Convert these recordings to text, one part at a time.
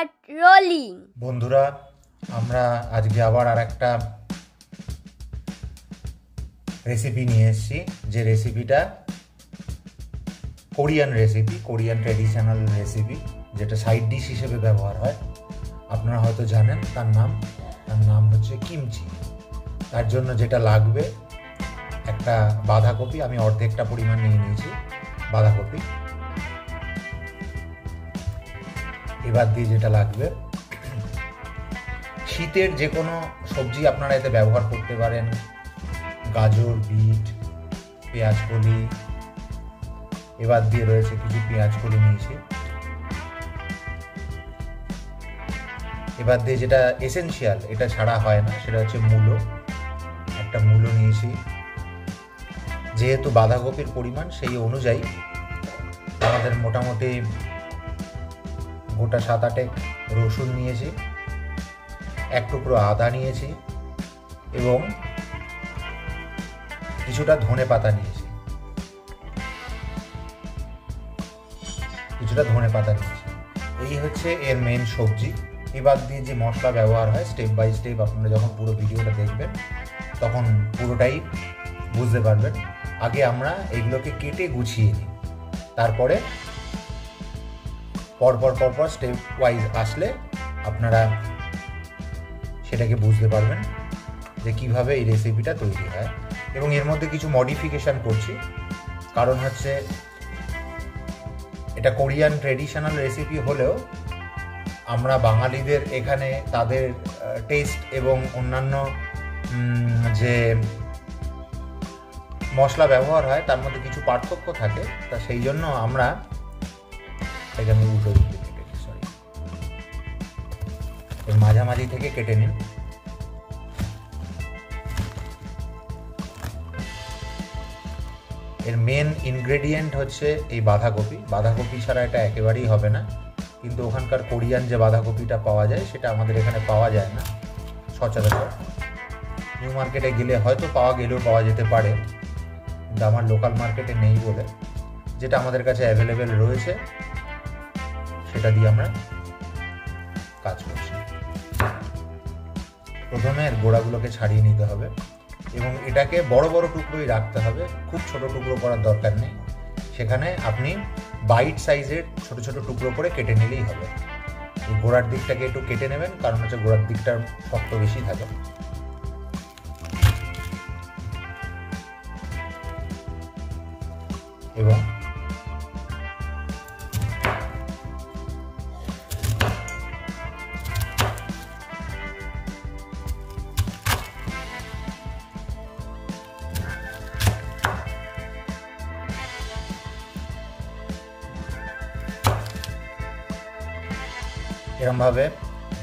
Start rolling. বন্ধুরা, আমরা আজকে আবার আরেকটা রেসিপি নিয়ে এসেছি, যে রেসিপিটা Korean recipe, Korean traditional recipe, যেটা সাইড ডিশ হিসেবে ব্যবহার হয়। আপনারা হয়তো জানেন তার নাম হচ্ছে কিমচি। তার জন্য যেটা লাগবে, একটা বাঁধাকপি, আমি অর্ধেকটা পরিমাণ নিয়ে নিয়েছি বাঁধাকপি। এবার দিয়ে যেটা লাগবে, শীতের যে কোনো সবজি আপনারা এতে ব্যবহার করতে পারেন। গাজর, বিট, পেঁয়াজ কলি। এবার দিয়ে রয়েছে কিছু পেঁয়াজ কলি নিয়েছি। এবার দিয়ে যেটা এসেনশিয়াল, এটা ছাড়া হয় না, সেটা হচ্ছে মূলো। একটা মূলো নিয়েছি। যেহেতু বাঁধাকপির পরিমাণ সেই অনুযায়ী আমাদের মোটামুটি গোটা 7-8 রসুন নিয়েছি, এক টুকরো আদা নিয়েছি এবং কিছুটা ধনে পাতা নিয়েছি। এই হচ্ছে এর মেন সবজি। এবার দিয়ে যে মশলা ব্যবহার হয়, স্টেপ বাই স্টেপ আপনারা যখন পুরো ভিডিওটা দেখবেন তখন পুরোটাই বুঝতে পারবেন। আগে আমরা এগুলোকে কেটে গুছিয়ে নিই, তারপরে পরপর স্টেপ ওয়াইজ আসলে আপনারা সেটাকে বুঝতে পারবেন যে কিভাবে এই রেসিপিটা তৈরি হয়। এবং এর মধ্যে কিছু মডিফিকেশান করছি, কারণ হচ্ছে এটা কোরিয়ান ট্র্যাডিশনাল রেসিপি হলেও আমরা বাঙালিদের এখানে তাদের টেস্ট এবং অন্যান্য যে মশলা ব্যবহার হয় তার মধ্যে কিছু পার্থক্য থাকে। তা সেই জন্য আমরা এটাকে আমি উল্টো দিকে কেটেছি, সরি, এর মাঝামাঝি থেকে কেটে নিন। এর মেন ইনগ্রেডিয়েন্ট হচ্ছে এই বাঁধাকপি। বাঁধাকপি ছাড়া এটা একেবারেই হবে না, কিন্তু ওখানকার কোরিয়ান যে বাঁধাকপিটা পাওয়া যায় সেটা আমাদের এখানে পাওয়া যায় না সচরাচর। নিউ মার্কেটে গেলে হয়তো পাওয়া যেতে পারে, কিন্তু আমার লোকাল মার্কেটে নেই বলে যেটা আমাদের কাছে অ্যাভেলেবেল রয়েছে সেটা দিয়ে আমরা কাজ করছি। প্রথমে এর গোড়াগুলোকে ছাড়িয়ে নিতে হবে এবং এটাকে বড় বড় টুকরোই রাখতে হবে, খুব ছোট টুকরো করার দরকার নেই। সেখানে আপনি বাইট সাইজের ছোট ছোট টুকরো করে কেটে নিলেই হবে। এই গোড়ার দিকটাকে একটু কেটে নেবেন, কারণ হচ্ছে গোড়ার দিকটা শক্ত বেশি থাকে। এবং এরমভাবে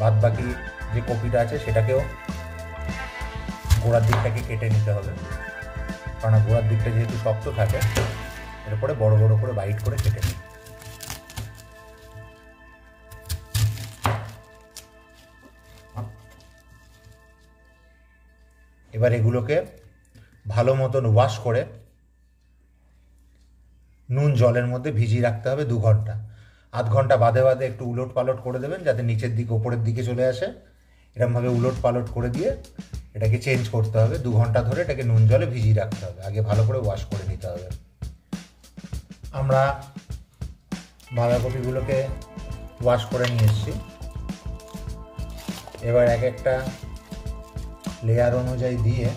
বাদ বাকি যে কপিটা আছে সেটাকেও গোড়ার দিকটাকে কেটে নিতে হবে, কারণ গোড়ার দিকটা যেহেতু শক্ত থাকে। এরপরে বড় বড় করে বাইট করে কেটে নিই। এবার এগুলোকে ভালো মতন ওয়াশ করে নুন জলের মধ্যে ভিজিয়ে রাখতে হবে 2 ঘন্টা। আধ ঘন্টা বাদে বাদে একটু উলট পালট করে দেবেন, যাতে নিচের দিকে ওপরের দিকে চলে আসে। এরকমভাবে উলট পালট করে দিয়ে এটাকে চেঞ্জ করতে হবে। 2 ঘন্টা ধরে এটাকে নুন জলে ভিজিয়ে রাখতে হবে, আগে ভালো করে ওয়াশ করে নিতে হবে। আমরা বাঁধাকপিগুলোকে ওয়াশ করে নিয়ে এসেছি। এবার এক একটা লেয়ার অনুযায়ী দিয়ে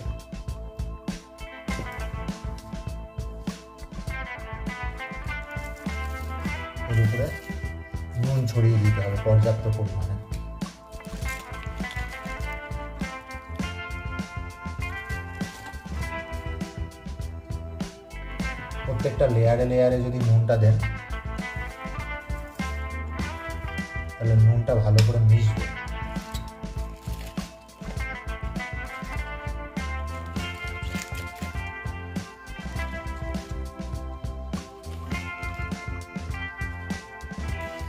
এর উপরে নুন ছড়িয়ে দিতে হবে পর্যাপ্ত পরিমাণে। প্রত্যেকটা লেয়ারে যদি নুনটা দেন তাহলে নুনটা ভালো করে মিশবে।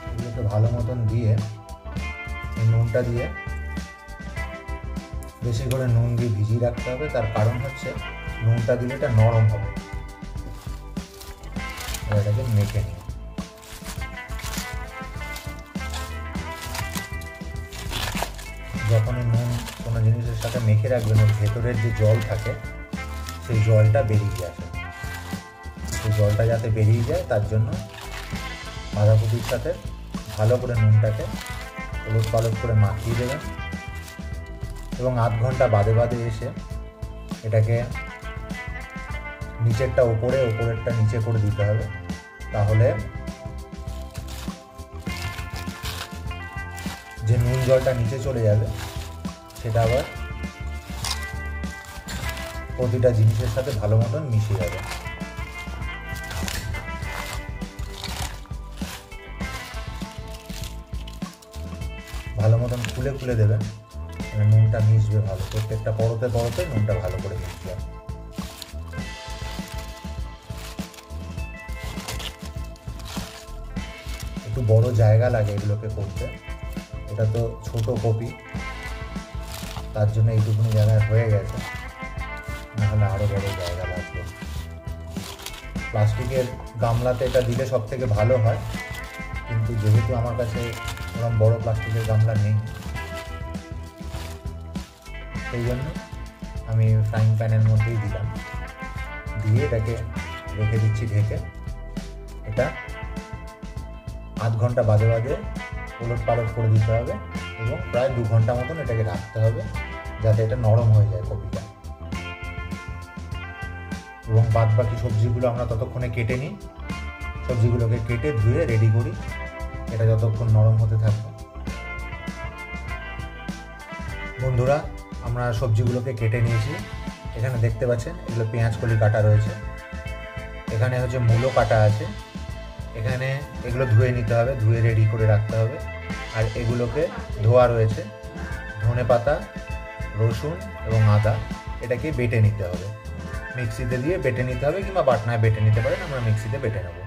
এগুলোকে ভালো মতন দিয়ে এই নুনটা দিয়ে বেশি করে নুন দিয়ে ভিজিয়ে রাখতে হবে। তার কারণ হচ্ছে নুনটা দিলে এটা নরম হবে। এটাকে মেখে নিই। যখনই নুন কোনো জিনিসের সাথে মেখে রাখবেন ওর ভেতরের যে জল থাকে সেই জলটা বেরিয়ে আসে। সেই জলটা যাতে বেরিয়ে যায় তার জন্য বাঁধাকপির সাথে ভালো করে নুনটাকে ওলট পালট করে মাখিয়ে দেবেন এবং আধ ঘন্টা বাদে বাদে এসে এটাকে নিচেরটা ওপরে, ওপরেরটা নিচে করে দিতে হবে। তাহলে যে নুন জলটা নিচে চলে যাবে সেটা আবার প্রতিটা জিনিসের সাথে ভালো মতন মিশে যাবে। ভালো মতন খুলে খুলে দেবেন, নুনটা মিশবে ভালো, প্রত্যেকটা পরতে পরতে নুনটা ভালো করে মিশবে। একটু বড় জায়গা লাগে এগুলোকে করতে, এটা তো ছোট কপি তার জন্য এইটুকুনি জায়গায় হয়ে গেছে, নাহলে আরও বড় জায়গা লাগবে। প্লাস্টিকের গামলাতে এটা দিলে সব থেকে ভালো হয়, কিন্তু যেহেতু আমার কাছে ওরকম বড় প্লাস্টিকের গামলা নেই সেই জন্য আমি ফ্রাইং প্যানের মধ্যেই দিলাম, দিয়ে এটাকে রেখে দিচ্ছি ঢেকে। এটা আধ ঘন্টা বাদে বাদে ওলট পালট করে দিতে হবে এবং প্রায় 2 ঘন্টা মতন এটাকে রাখতে হবে যাতে এটা নরম হয়ে যায় কপিটা। এবং বাদ বাকি সবজিগুলো আমরা ততক্ষণে কেটে নিই, সবজিগুলোকে কেটে ধুয়ে রেডি করি, এটা যতক্ষণ নরম হতে থাকবে। বন্ধুরা, আমরা সবজিগুলোকে কেটে নিয়েছি, এখানে দেখতে পাচ্ছেন এগুলো পেঁয়াজ কলি কাটা রয়েছে, এখানে হচ্ছে মূলো কাটা আছে, এখানে এগুলো ধুয়ে নিতে হবে, ধুয়ে রেডি করে রাখতে হবে। আর এগুলোকে ধোয়া রয়েছে ধনেপাতা, রসুন এবং আদা, এটাকে বেটে নিতে হবে, মিক্সিতে দিয়ে বেটে নিতে হবে কিংবা বাটনায় বেটে নিতে পারেন, আমরা মিক্সিতে বেটে নেব।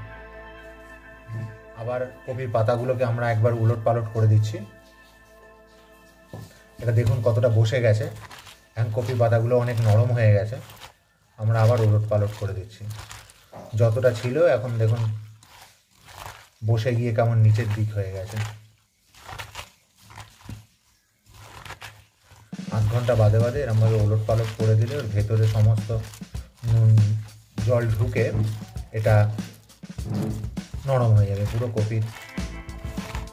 আবার কপির পাতাগুলোকে আমরা একবার উলট পালট করে দিচ্ছি, এটা দেখুন কতটা বসে গেছে, এখন কপির পাতাগুলো অনেক নরম হয়ে গেছে, আমরা আবার উলট পালট করে দিচ্ছি। যতটা ছিল এখন দেখুন বসে গিয়ে কেমন নিচের দিক হয়ে গেছে। আধ ঘন্টা বাদে বাদে এরমভাবে ওলট পালট করে দিলে ওর ভেতরে সমস্ত নুন জল ঢুকে এটা নরম হয়ে যাবে, পুরো কপির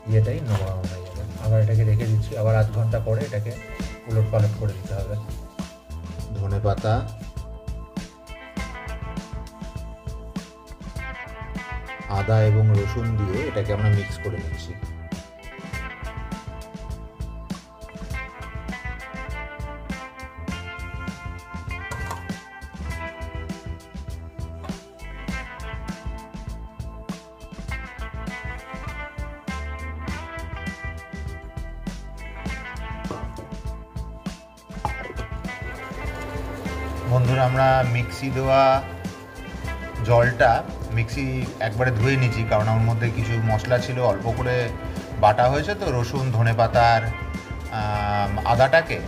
ইয়েটাই নরম হয়ে যাবে। আবার এটাকে রেখে দিচ্ছি, আবার আধ ঘন্টা পরে এটাকে উলট পালট করে দিতে হবে। ধনেপাতা, আদা এবং রসুন দিয়ে এটাকে আমরা মিক্স করে নিচ্ছি। বন্ধুরা, আমরা মিক্সি দেওয়া জলটা মিক্সি একবারে ধুয়ে নিয়েছি, কারণ আমার মধ্যে কিছু মশলা ছিল, অল্প করে বাটা হয়েছে তো রসুন ধনেপাতার আদাটাকে,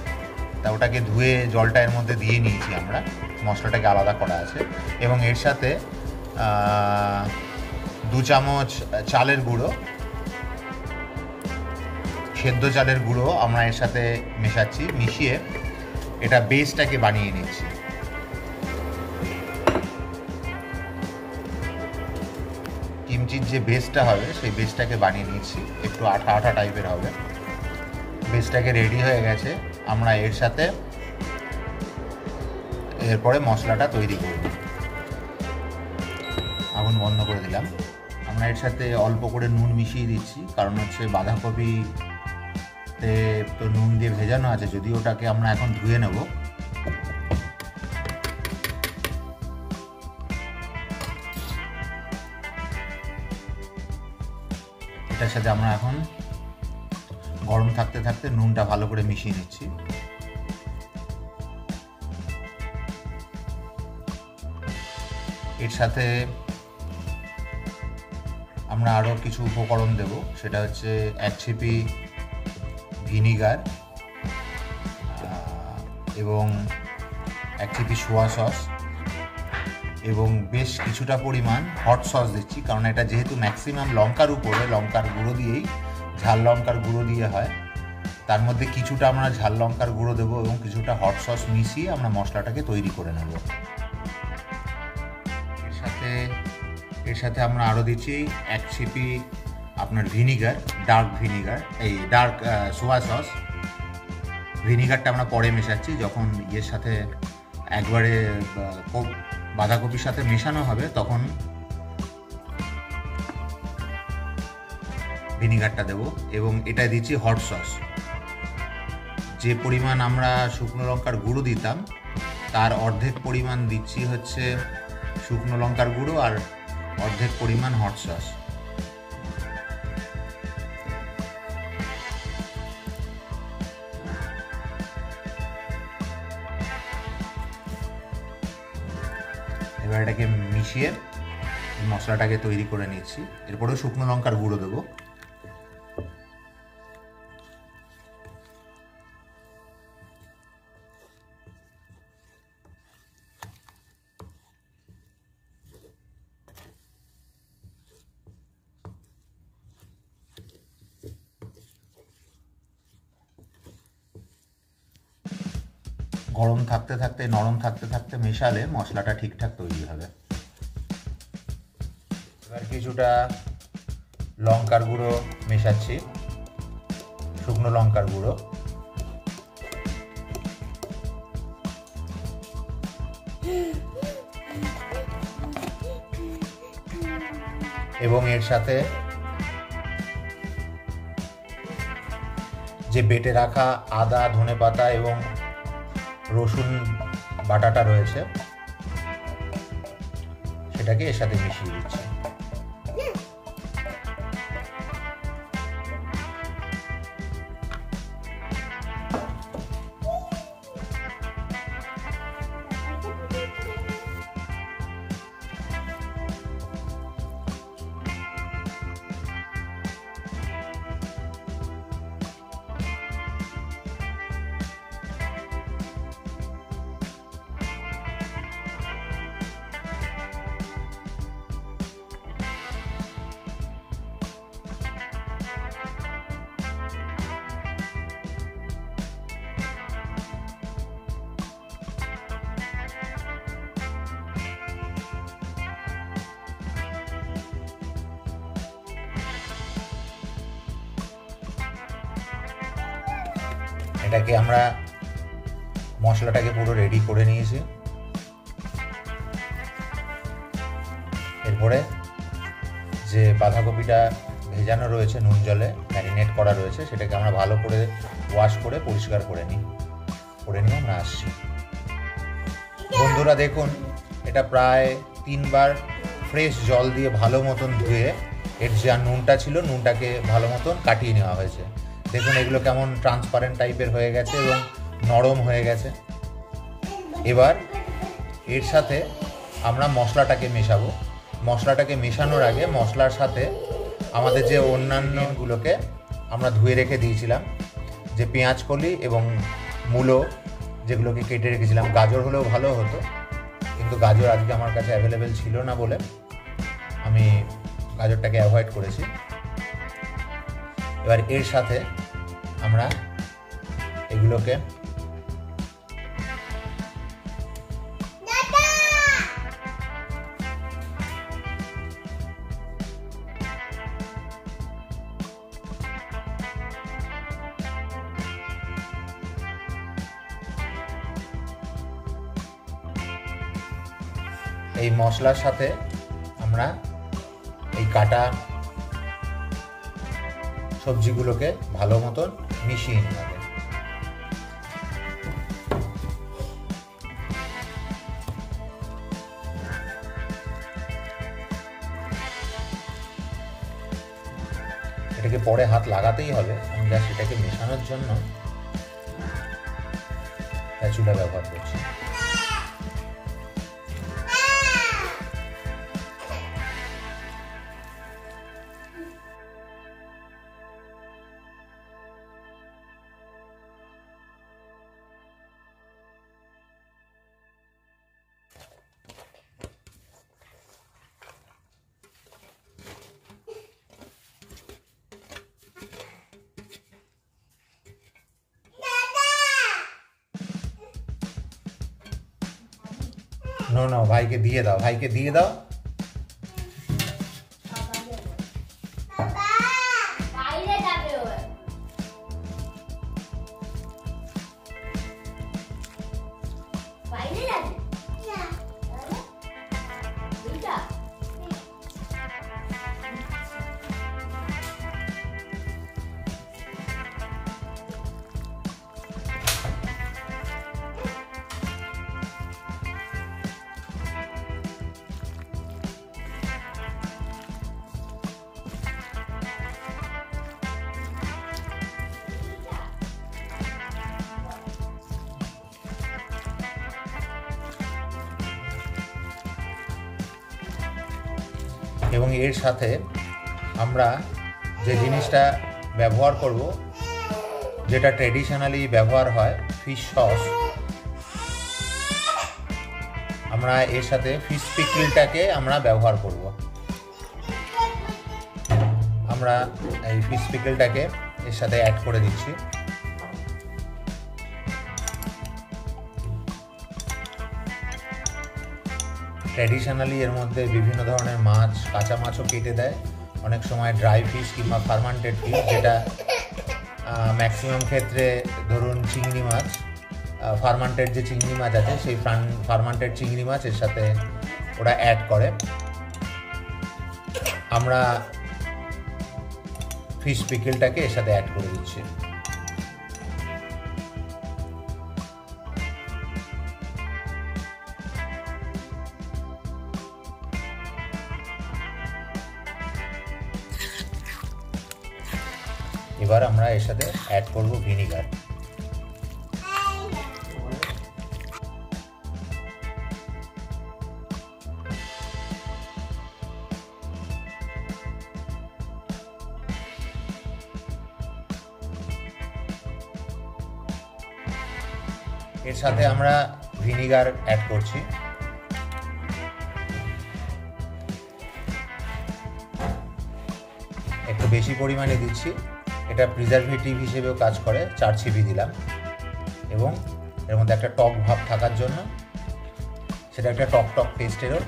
তা ওটাকে ধুয়ে জলটা এর মধ্যে দিয়ে নিয়েছি আমরা, মশলাটাকে আলাদা করা আছে। এবং এর সাথে 2 চামচ চালের গুঁড়ো, সেদ্ধ চালের গুঁড়ো আমরা এর সাথে মেশাচ্ছি, মিশিয়ে এটা বেসটাকে বানিয়ে নিচ্ছি। কিমচির যে বেসটা হবে সেই বেসটাকে বানিয়ে নিচ্ছি, একটু আঠা আঠা টাইপের হবে। বেসটাকে রেডি হয়ে গেছে, আমরা এর সাথে এরপরে মশলাটা তৈরি করব। আগুন বন্ধ করে দিলাম, আমরা এর সাথে অল্প করে নুন মিশিয়ে দিচ্ছি, কারণ হচ্ছে বাঁধাকপিতে তো নুন দিয়ে ভেজানো আছে, যদি ওটাকে আমরা এখন ধুয়ে নেব। এটার সাথে আমরা এখন গরম থাকতে থাকতে নুনটা ভালো করে মিশিয়ে নিচ্ছি। এর সাথে আমরা আরও কিছু উপকরণ দেব, সেটা হচ্ছে 1 ছিপি ভিনিগার এবং 1 ছিপি সোয়া সস এবং বেশ কিছুটা পরিমাণ হট সস দিচ্ছি, কারণ এটা যেহেতু ম্যাক্সিমাম লঙ্কার উপরে লঙ্কার গুঁড়ো দিয়েই, ঝাল লঙ্কার গুঁড়ো দিয়ে হয়, তার মধ্যে কিছুটা আমরা ঝাল লঙ্কার গুঁড়ো দেবো এবং কিছুটা হট সস মিশিয়ে আমরা মশলাটাকে তৈরি করে নেব। এর সাথে আমরা আরও দিচ্ছি 1 ছিপি আপনার ভিনিগার, ডার্ক ভিনিগার, এই ডার্ক সোয়া সস। ভিনিগারটা আমরা পরে মেশাচ্ছি, যখন ইয়ের সাথে একবারে বাঁধাকপির সাথে মেশানো হবে তখন ভিনিগারটা দেব। এবং এটা দিচ্ছি হট সস। যে পরিমাণ আমরা শুকনো লঙ্কার গুঁড়ো দিতাম তার অর্ধেক পরিমাণ দিচ্ছি হচ্ছে শুকনো লঙ্কার গুঁড়ো আর অর্ধেক পরিমাণ হট সস। এবার এটাকে মিশিয়ে মশলাটাকে তৈরি করে নিচ্ছি। এরপরেও শুকনো লঙ্কার গুঁড়ো দেবো। গরম থাকতে থাকতে, নরম থাকতে থাকতে মেশালে মশলাটা ঠিকঠাক তৈরি হবে। এবার কিছুটা লঙ্কার গুঁড়ো মেশাচ্ছি, শুকনো লঙ্কার গুঁড়ো। এবং এর সাথে যে বেটে রাখা আদা, ধনেপাতা এবং রসুন বাটাটা রয়েছে সেটাকে এর সাথে মিশিয়ে দিচ্ছি। এটাকে আমরা মশলাটাকে পুরো রেডি করে নিয়েছি। এরপরে যে বাঁধাকপিটা ভেজানো রয়েছে, নুন জলে ম্যারিনেট করা রয়েছে, সেটাকে আমরা ভালো করে ওয়াশ করে পরিষ্কার করে নিয়ে আমরা আসছি। বন্ধুরা দেখুন, এটা প্রায় 3 বার ফ্রেশ জল দিয়ে ভালো মতন ধুয়ে এর যা নুনটা ছিল নুনটাকে ভালো মতন কাটিয়ে নেওয়া হয়েছে। দেখুন এগুলো কেমন ট্রান্সপারেন্ট টাইপের হয়ে গেছে এবং নরম হয়ে গেছে। এবার এর সাথে আমরা মশলাটাকে মেশাবো। মশলাটাকে মেশানোর আগে মশলার সাথে আমাদের যে অন্যান্যগুলোকে আমরা ধুয়ে রেখে দিয়েছিলাম, যে পেঁয়াজ কলি এবং মূলো যেগুলোকে কেটে রেখেছিলাম, গাজর হলেও ভালো হতো, কিন্তু গাজর আজকে আমার কাছে অ্যাভেলেবেল ছিল না বলে আমি গাজরটাকে অ্যাভয়েড করেছি। এবার এর সাথে আমরা এগুলোকে এই মশলার সাথে আমরা এই কাটা সবজিগুলোকে ভালো মতন মিশিয়ে নিতে হবে। এটাকে পরে হাত লাগাতেই হবে, আমি জাস্ট এটাকে মেশানোর জন্য স্প্যাচুলা ব্যবহার করছি। নো নো, ভাইকে দিয়ে দাও, ভাইকে দিয়ে দাও। এবং এর সাথে আমরা যে জিনিসটা ব্যবহার করব, যেটা ট্র্যাডিশনালি ব্যবহার হয়, ফিশ সস, আমরা এর সাথে ফিশ পিকলটাকে আমরা ব্যবহার করব। আমরা এই ফিশ পিকলটাকে এর সাথে অ্যাড করে দিচ্ছি। ট্র্যাডিশনালি এর মধ্যে বিভিন্ন ধরনের মাছ, কাঁচা মাছও কেটে দেয়, অনেক সময় ড্রাই ফিশ কিংবা ফার্মান্টেড ফিশ, যেটা ম্যাক্সিমাম ক্ষেত্রে ধরুন চিংড়ি মাছ, ফার্মান্টেড যে চিংড়ি মাছ আছে সেই ফার্মান্টেড চিংড়ি মাছ এর সাথে ওরা অ্যাড করে। আমরা ফিশ পিকলটাকে এর সাথে অ্যাড করে দিচ্ছি। এবার আমরা এর সাথে অ্যাড করব ভিনিগার। এর সাথে আমরা ভিনিগার অ্যাড করছি। একটু বেশি পরিমাণে দিচ্ছি, এটা প্রিজারভেটিভ হিসেবেও কাজ করে। 4 ছিপি দিলাম এবং এর মধ্যে একটা টক ভাব থাকার জন্য সেটা একটা টক টক টেস্টেরও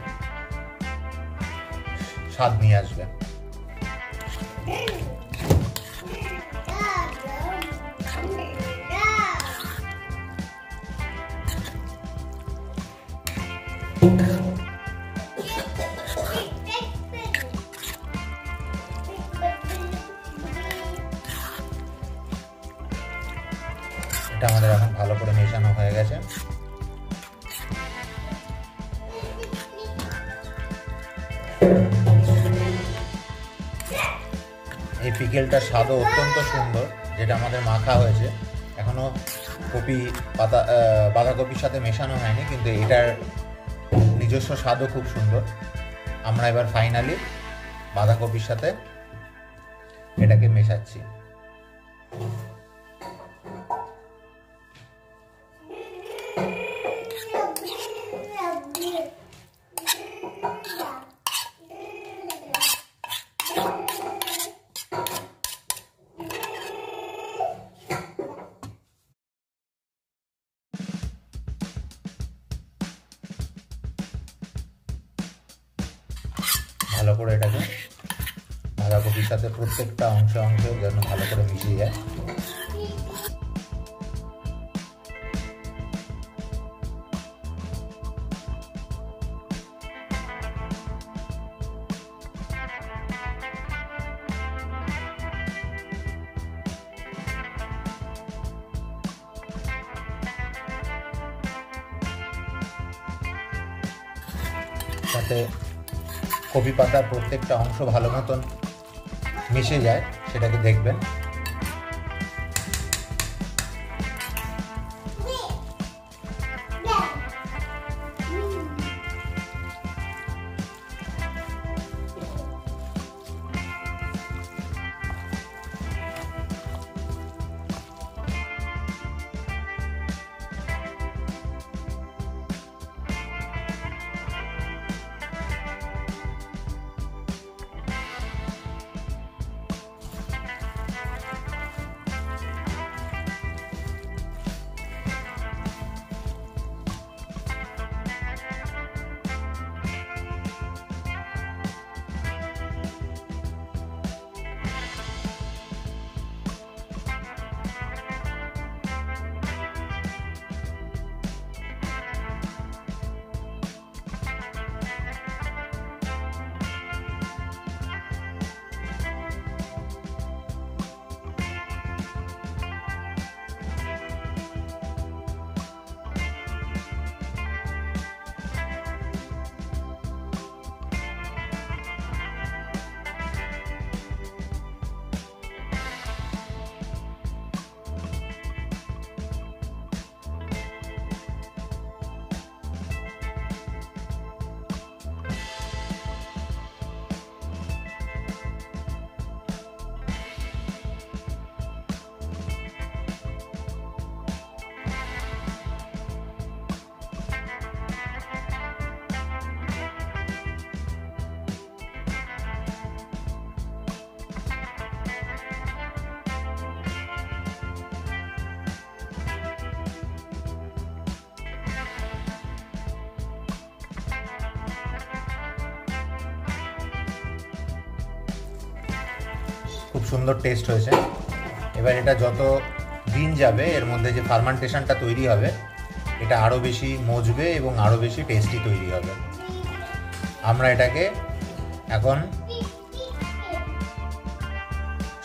স্বাদ নিয়ে আসবে। এটা আমাদের এখন ভালো করে মেশানো হয়ে গেছে। এই পিকেলটার স্বাদও অত্যন্ত সুন্দর, যেটা আমাদের মাখা হয়েছে, এখনো কপি পাতা বাঁধাকপির সাথে মেশানো হয়নি, কিন্তু এটার নিজস্ব স্বাদও খুব সুন্দর। আমরা এবার ফাইনালি বাঁধাকপির সাথে এটাকে মেশাচ্ছি। ভালো করে এটাকে বাঁধাকপির সাথে প্রত্যেকটা অংশে যেন ভালো করে মিশিয়ে যায়। সাথে কপি পাতার প্রত্যেকটা অংশ ভালো মতন মিশে যায়, সেটাকে দেখবেন। সুন্দর টেস্ট হয়েছে। এবার এটা যত দিন যাবে এর মধ্যে যে ফার্মেন্টেশনটা তৈরি হবে এটা আরও বেশি মজবে এবং আরও বেশি টেস্টি তৈরি হবে। আমরা এটাকে এখন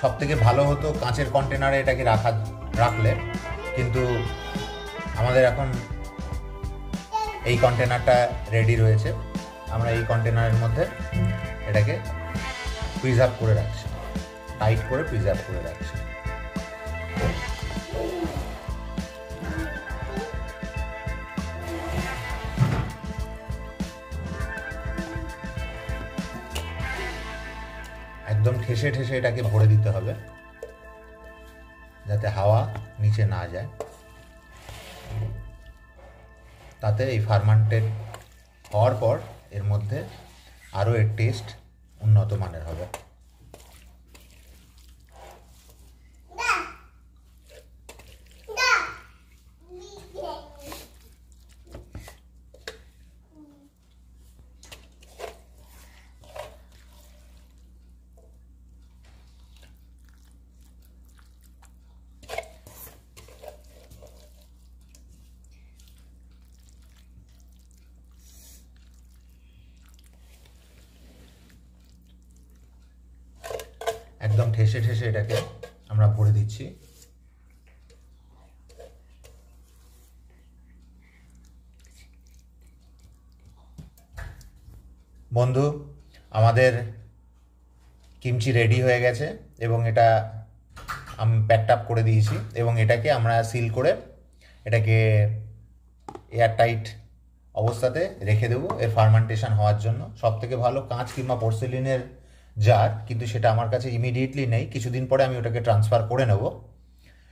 সব থেকে ভালো হতো কাঁচের কন্টেনারে এটাকে রাখলে, কিন্তু আমাদের এখন এই কন্টেনারটা রেডি রয়েছে। আমরা এই কন্টেনারের মধ্যে এটাকে প্রিজার্ভ করে রাখছি, টাইট করে প্রিজার্ভ করে রাখছি। একদম ঠেসে ঠেসে এটাকে ভরে দিতে হবে যাতে হাওয়া নিচে না যায়, তাতে এই ফার্মেন্টেড হওয়ার পর এর মধ্যে আরও এর টেস্ট উন্নত মানের হবে। একদম ঠেসে ঠেসে এটাকে আমরা ভরে দিচ্ছি। বন্ধু, আমাদের কিমচি রেডি হয়ে গেছে এবং এটা আমি প্যাকড আপ করে দিয়েছি এবং এটাকে আমরা সিল করে এটাকে এয়ার টাইট অবস্থাতে রেখে দেবো এর ফার্মেন্টেশন হওয়ার জন্য। সব থেকে ভালো কাঁচ কিংবা পোর্সেলিনের জার, কিন্তু সেটা আমার কাছে ইমিডিয়েটলি নেই, কিছুদিন পরে আমি ওটাকে ট্রান্সফার করে নেব।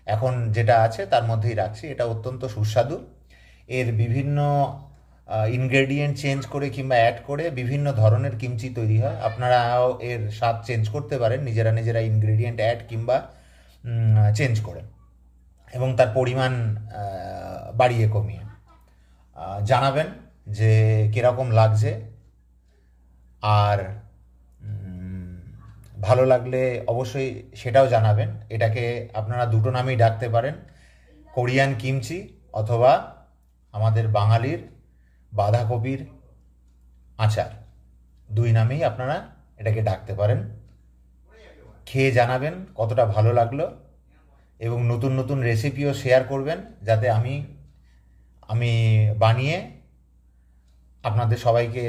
এখন যেটা আছে তার মধ্যেই রাখছি। এটা অত্যন্ত সুস্বাদু। এর বিভিন্ন ইনগ্রেডিয়েন্ট চেঞ্জ করে কিংবা অ্যাড করে বিভিন্ন ধরনের কিমচি তৈরি হয়। আপনারাও এর স্বাদ চেঞ্জ করতে পারেন নিজেরা ইনগ্রেডিয়েন্ট অ্যাড কিংবা চেঞ্জ করে, এবং তার পরিমাণ বাড়িয়ে কমিয়ে। জানাবেন যে কীরকম লাগছে, আর ভালো লাগলে অবশ্যই সেটাও জানাবেন। এটাকে আপনারা দুটো নামেই ডাকতে পারেন, কোরিয়ান কিমচি অথবা আমাদের বাঙালির বাঁধাকপির আচার, দুই নামেই আপনারা এটাকে ডাকতে পারেন। খেয়ে জানাবেন কতটা ভালো লাগলো এবং নতুন নতুন রেসিপিও শেয়ার করবেন যাতে আমি বানিয়ে আপনাদের সবাইকে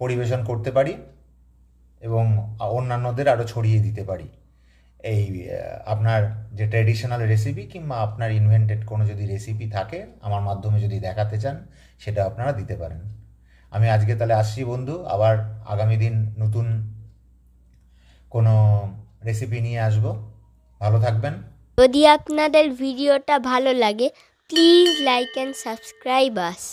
পরিবেশন করতে পারি এবং অন্যান্যদের আরও ছড়িয়ে দিতে পারি। এই আপনার যে ট্র্যাডিশনাল রেসিপি কিংবা আপনার ইনভেন্টেড কোনো যদি রেসিপি থাকে আমার মাধ্যমে যদি দেখাতে চান সেটা আপনারা দিতে পারেন। আমি আজকে তাহলে আসছি বন্ধু, আবার আগামী দিন নতুন কোনো রেসিপি নিয়ে আসব। ভালো থাকবেন। যদি আপনাদের ভিডিওটা ভালো লাগে please like and subscribe us.